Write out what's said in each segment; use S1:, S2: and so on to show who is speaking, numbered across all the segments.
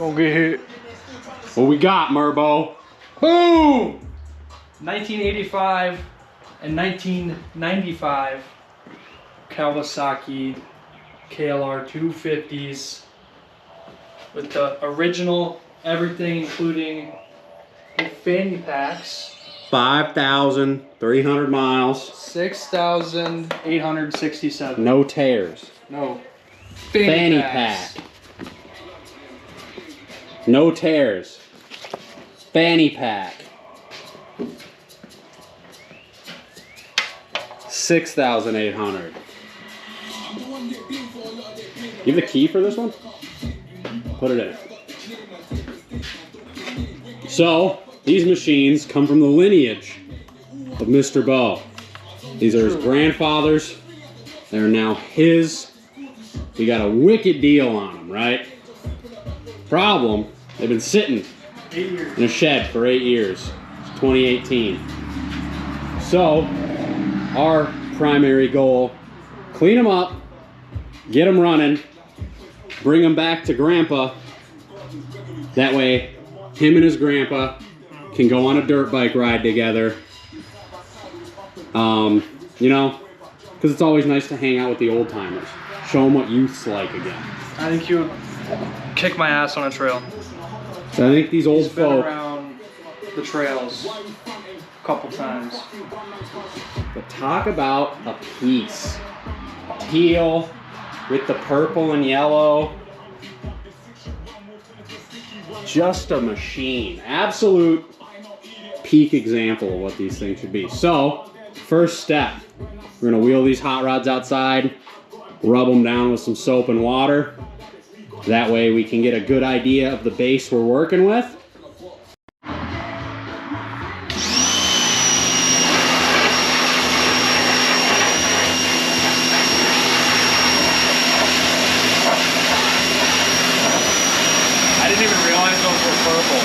S1: Gonna get hit.
S2: What we got, Murbo? Boom!
S1: 1985 and 1995 Kawasaki KLR 250s with the original everything, including the fanny packs.
S2: 5,300 miles.
S1: 6,867.
S2: No tears.
S1: No.
S2: Fanny pack. No tears. Fanny pack. 6,800. You have the key for this one? Put it in. So, these machines come from the lineage of Mr. Bo. These are his grandfather's. They're now his. We got a wicked deal on them, right? Problem, they've been sitting in a shed for 8 years. It's 2018. So, our primary goal, clean them up, get them running, bring them back to Grandpa. That way, him and his grandpa can go on a dirt bike ride together. You know, because it's always nice to hang out with the old timers. Show them what youth's like again.
S1: I think you would kick my ass on a trail.
S2: So I think these old
S1: He's been
S2: folk
S1: around the trails a couple times.
S2: But talk about a piece. Teal with the purple and yellow. Just a machine. Absolute peak example of what these things should be. So, first step. We're gonna wheel these hot rods outside, rub them down with some soap and water. That way we can get a good idea of the base we're working with.
S1: I didn't even realize those were purple.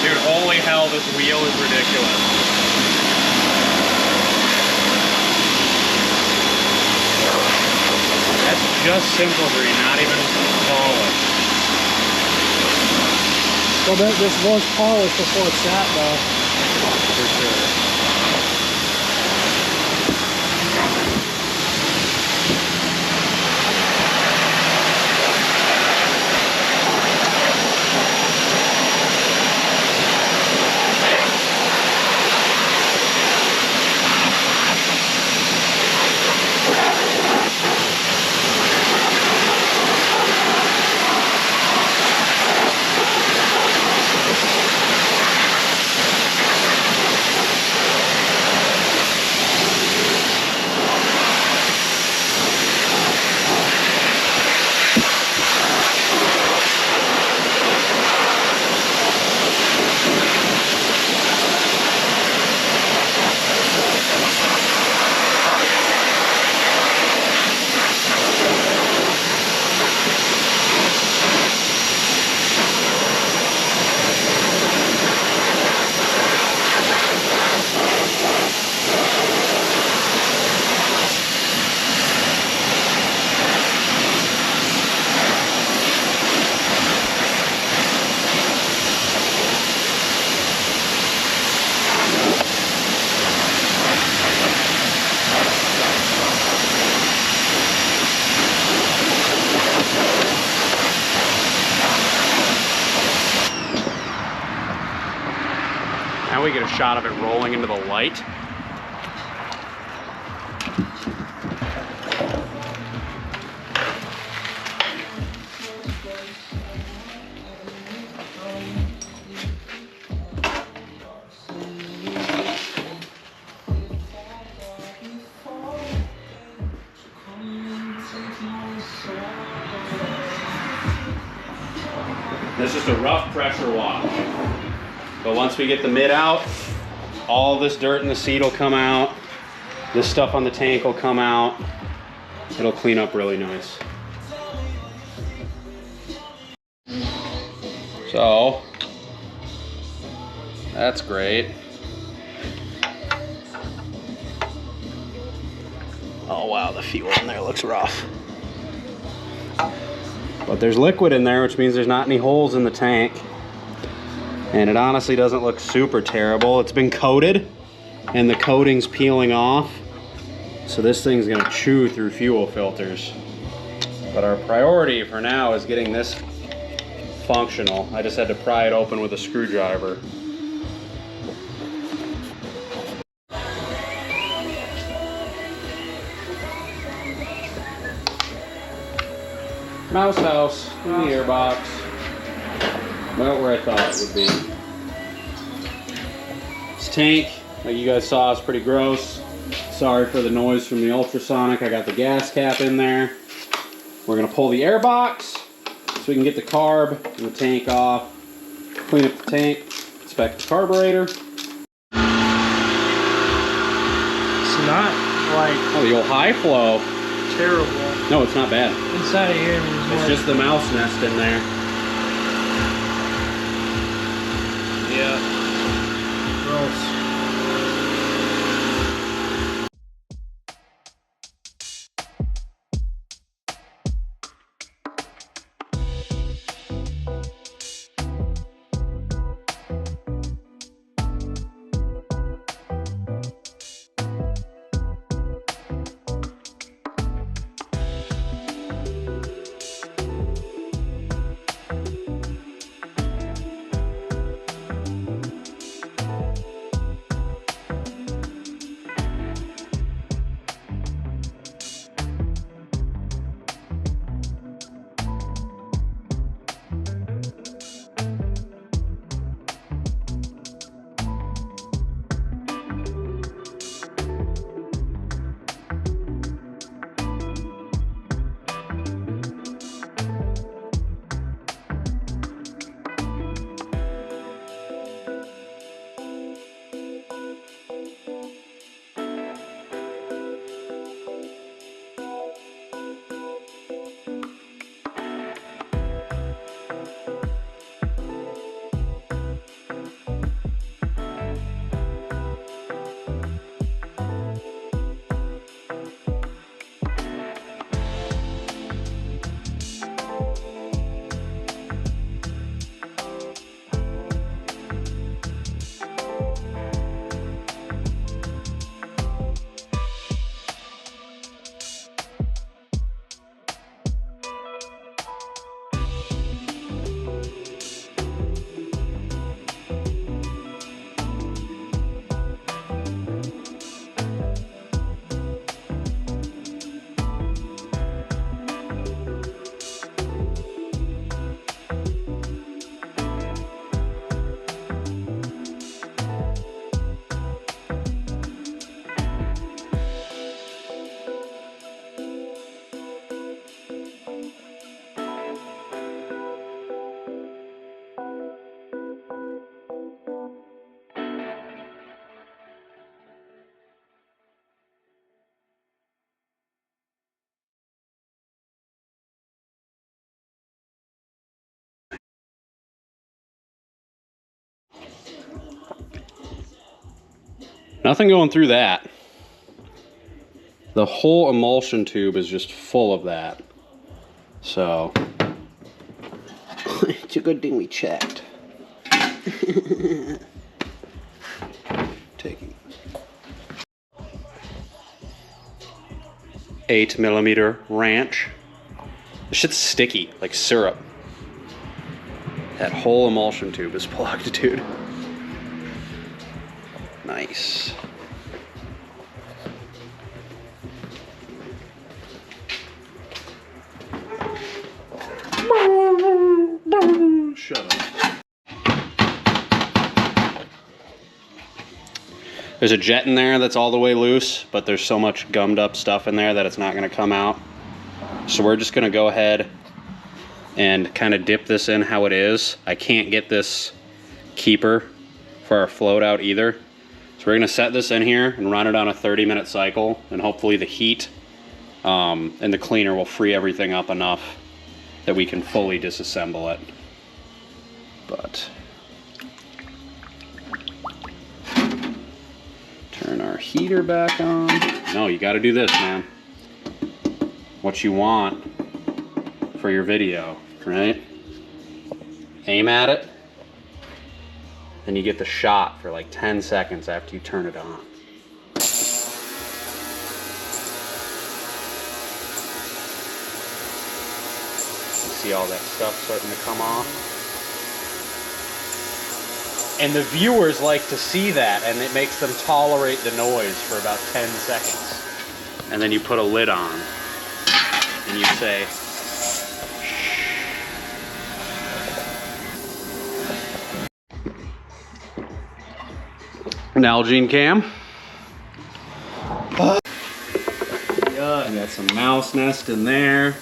S1: Dude, holy hell, this wheel is ridiculous. That's just simple green, not even polished.
S3: Well, this was polished before it sat, though.
S1: For sure.
S2: shot of it rolling into the light. It's just a rough pressure wash. But once we get the mid out, all this dirt in the seat will come out. This stuff on the tank will come out. It'll clean up really nice. So, that's great. Oh wow, the fuel in there looks rough. But there's liquid in there, which means there's not any holes in the tank. And it honestly doesn't look super terrible. It's been coated, and the coating's peeling off. So this thing's gonna chew through fuel filters. But our priority for now is getting this functional. I just had to pry it open with a screwdriver. Mouse house in the airbox. About where I thought it would be. This tank, like you guys saw, is pretty gross. Sorry for the noise from the ultrasonic. I got the gas cap in there. We're gonna pull the airbox so we can get the carb and the tank off. Clean up the tank, inspect the carburetor.
S3: It's not like
S2: Oh, the old high flow.
S3: terrible.
S2: No, it's not bad.
S3: Inside of here,
S2: It's just the mouse nest in there.
S3: yeah. Gross.
S2: Nothing going through that. The whole emulsion tube is just full of that. So, it's a good thing we checked. Taking 8mm ranch. This shit's sticky, like syrup. That whole emulsion tube is plugged, dude. Nice. Shut up. There's a jet in there that's all the way loose, but there's so much gummed up stuff in there that it's not going to come out. So we're just going to go ahead and kind of dip this in how it is. I can't get this keeper for our float out either. So we're going to set this in here and run it on a 30-minute cycle, and hopefully the heat and the cleaner will free everything up enough that we can fully disassemble it. But turn our heater back on. No, you got to do this, man. What you want for your video, right? Aim at it, and you get the shot for like 10 seconds after you turn it on. See all that stuff starting to come off? And the viewers like to see that, and it makes them tolerate the noise for about 10 seconds. And then you put a lid on, and you say, Nalgene cam. Yeah, we got some mouse nest in there.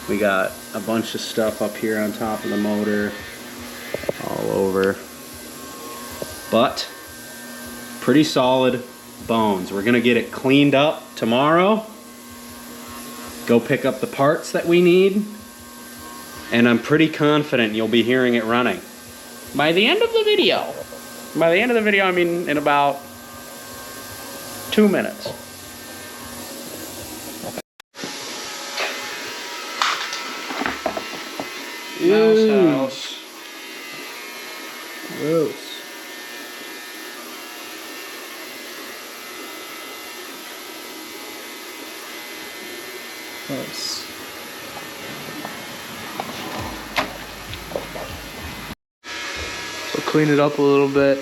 S2: We got a bunch of stuff up here on top of the motor, all over. But pretty solid bones. We're gonna get it cleaned up tomorrow. Go pick up the parts that we need. And I'm pretty confident you'll be hearing it running by the end of the video. By the end of the video, I mean in about 2 minutes.
S1: Mouse house.
S3: Gross. Nice. So clean it up a little bit.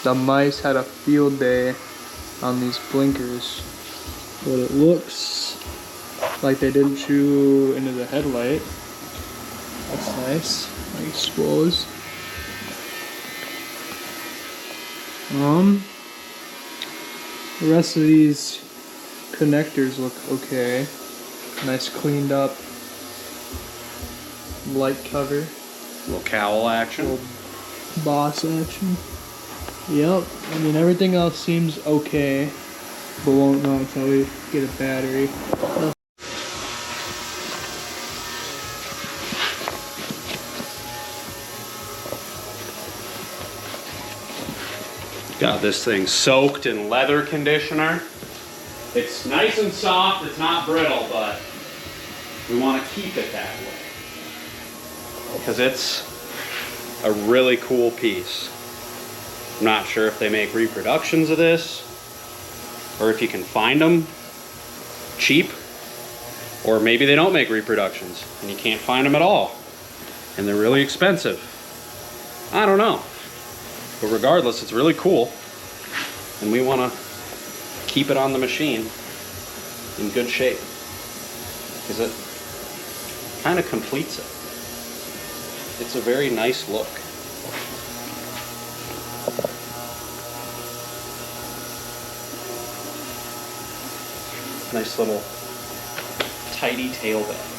S3: The mice had a field day on these blinkers, but it looks like they didn't chew into the headlight. That's nice, I suppose. The rest of these connectors look okay. Nice cleaned up light cover.
S2: Little cowl action.
S3: Little boss action. Yep, I mean everything else seems okay, but won't know until we get a battery.
S2: Got this thing soaked in leather conditioner. It's nice and soft, it's not brittle, but we want to keep it that way because it's a really cool piece. I'm not sure if they make reproductions of this or if you can find them cheap, or maybe they don't make reproductions and you can't find them at all and they're really expensive. I don't know. But regardless, it's really cool, and we want to keep it on the machine in good shape because it kind of completes it. It's a very nice look. Nice little tidy tail bag.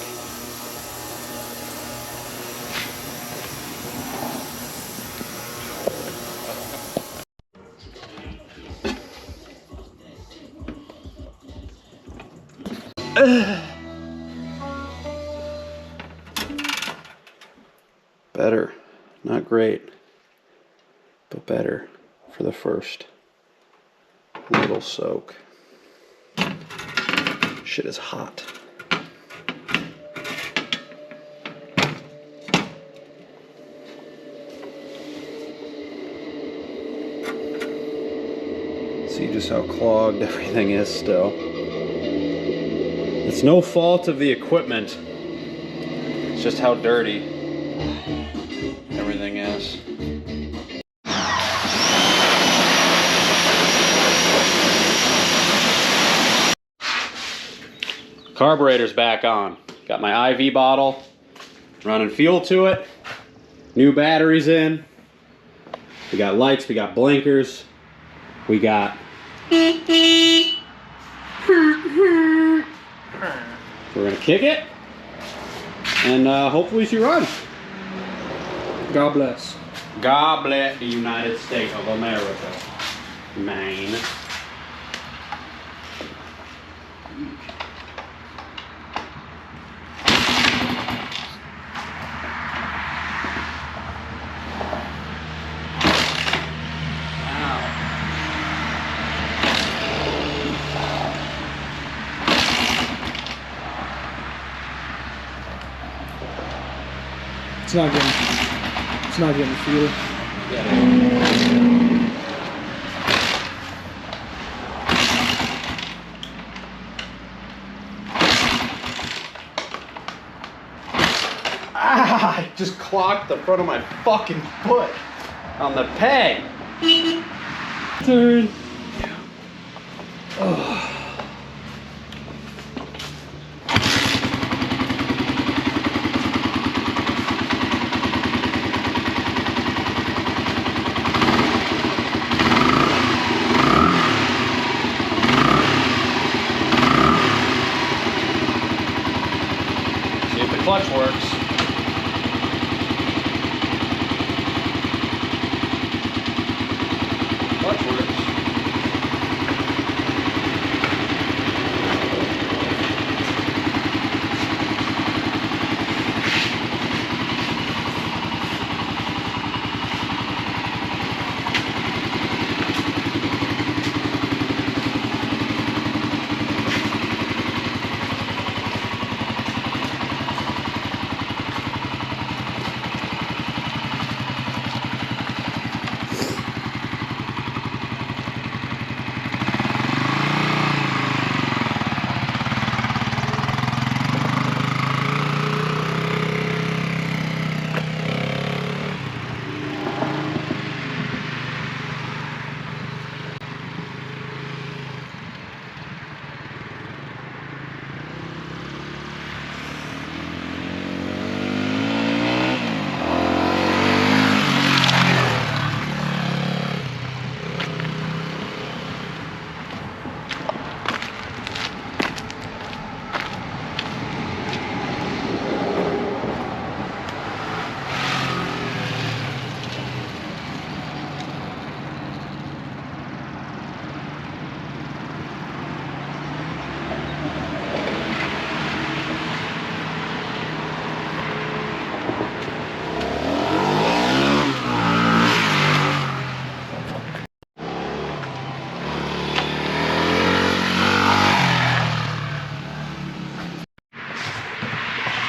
S2: Better, not great, but better for the first little soak. Shit is hot. See just how clogged everything is still. It's no fault of the equipment. It's just how dirty everything is. Carburetor's back on. Got my IV bottle, running fuel to it. New batteries in. We got lights, we got blinkers. We got... We're gonna kick it. And hopefully she runs.
S1: God bless.
S2: God bless the United States of America. Maine.
S1: It's not getting fuel.
S2: Ah, I just clocked the front of my fucking foot on the peg.
S1: Turn.
S2: See if the clutch works. Clutch works.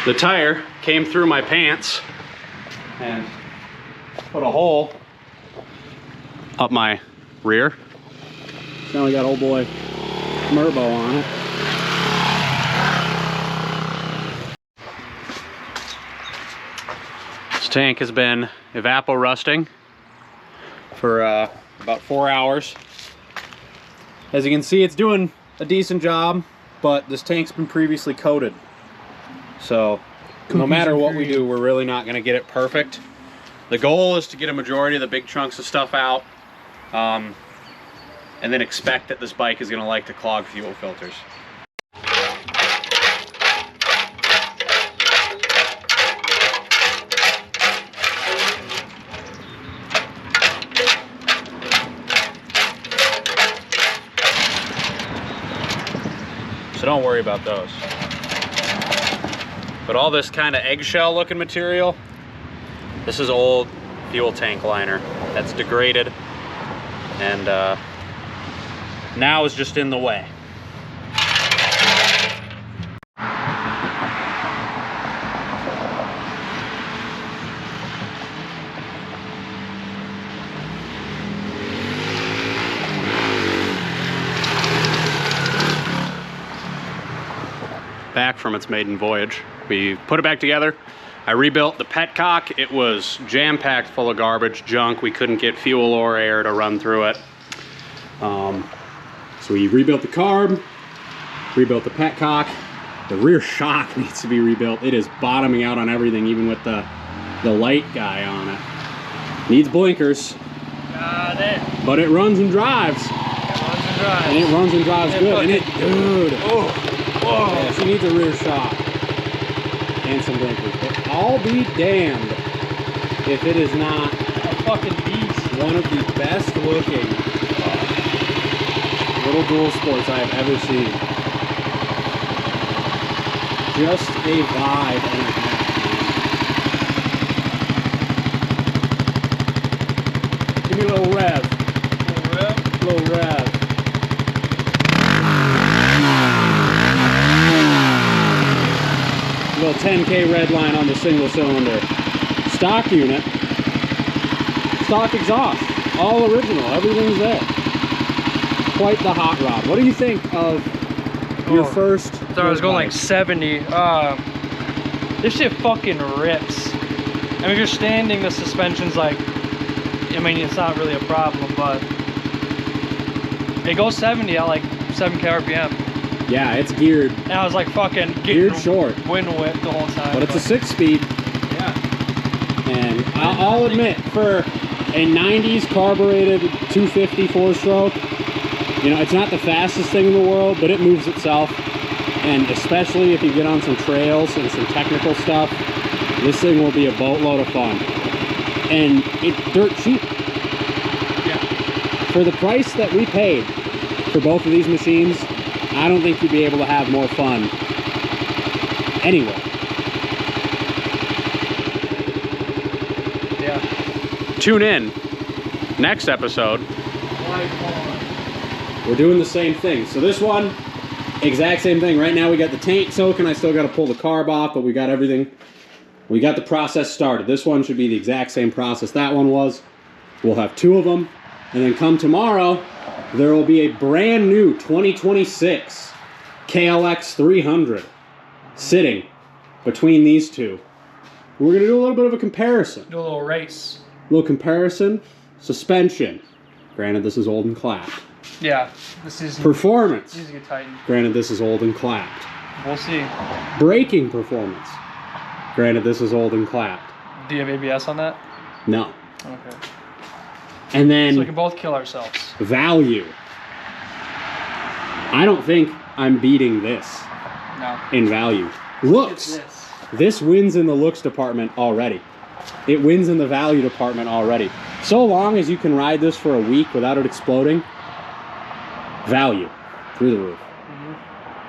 S2: The tire came through my pants and put a hole up my rear. Now we got old boy Merbo on it. This tank has been evapor-rusting for about 4 hours. As you can see, it's doing a decent job, but this tank's been previously coated. So no matter what we do, we're really not going to get it perfect. The goal is to get a majority of the big chunks of stuff out, and then expect that this bike is going to like to clog fuel filters. So don't worry about those. But all this kind of eggshell looking material, this is old fuel tank liner that's degraded and now is just in the way. Back from its maiden voyage. We put it back together. I rebuilt the petcock. It was jam-packed full of garbage, junk. We couldn't get fuel or air to run through it. So we rebuilt the carb, rebuilt the petcock, The rear shock needs to be rebuilt. It is bottoming out on everything, even with the light guy on it. Needs blinkers.
S3: Got it.
S2: But it runs and drives.
S3: It runs and drives.
S2: And it runs and drives good. And it, dude.
S3: Oh. Whoa.
S2: Yeah, she needs a rear shock. And some blinkers. But I'll be damned if it is not
S3: a fucking beast.
S2: One of the best looking little dual sports I have ever seen. Just a vibe and a half. Give me a little rev. Little rev. Little 10K red line on the single cylinder. Stock unit. Stock exhaust. All original. Everything's there. Quite the hot rod. What do you think of your first?
S3: So I was going like 70. This shit fucking rips. I mean, if you're standing, the suspension's like, I mean, it's not really a problem, but it goes 70 at like 7K RPM.
S2: Yeah, it's geared.
S3: And I was like fucking
S2: Geared short.
S3: Wind whipped the whole time.
S2: But it's a 6-speed.
S3: Yeah.
S2: And I'll admit, for a 90s carbureted 250 4-stroke, you know, it's not the fastest thing in the world, but it moves itself. And especially if you get on some trails and some technical stuff, this thing will be a boatload of fun. And it's dirt cheap.
S3: Yeah.
S2: For the price that we paid for both of these machines, I don't think you'd be able to have more fun anywhere.
S3: Yeah.
S2: Tune in. Next episode, we're doing the same thing. So this one, exact same thing. Right now we got the tank soaking. I still got to pull the carb off, but we got everything. We got the process started. This one should be the exact same process that one was. We'll have 2 of them. And then come tomorrow, there will be a brand new 2026 KLX 300 sitting between these two. We're going to do a little bit of a comparison.
S3: Do a little race.
S2: A little comparison. Suspension. Granted, this is old and clapped.
S3: Yeah. This is
S2: Performance.
S3: These get tightened.
S2: Granted, this is old and clapped.
S3: We'll see.
S2: Braking performance. Granted, this is old and clapped.
S3: Do you have ABS on that?
S2: No.
S3: Okay.
S2: And then
S3: So we can both kill ourselves.
S2: value. I don't think I'm beating this
S3: No.
S2: in value. Looks. This wins in the looks department already. It wins in the value department already. So long as you can ride this for a week without it exploding, value through the roof.